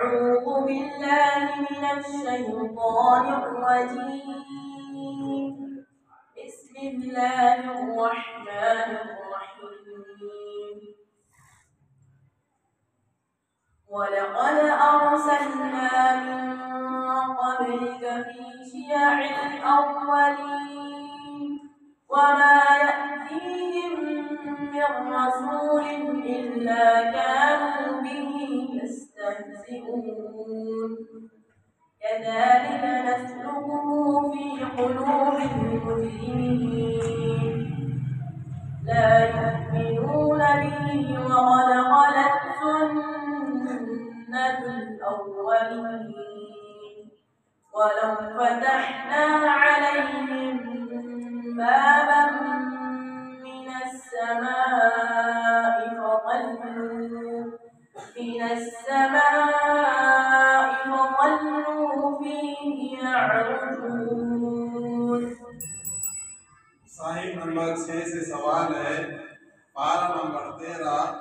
أعوذ بالله من الشيطان الرجيم. بسم الله الرحمن الرحيم. ولقد أرسلنا من قبلك في شيع الأولين وما يأتيهم من رسول إلا كانوا به يستهزئون. كذلك نسلكه في قلوب المجرمين لا يؤمنون به وقد خلت سنة الأولين. ولو فتحنا عليهم بابا من السماء فظلوا فيه يعرجون. साहिब नंबर 6 से सवाल है, पारा नंबर 13।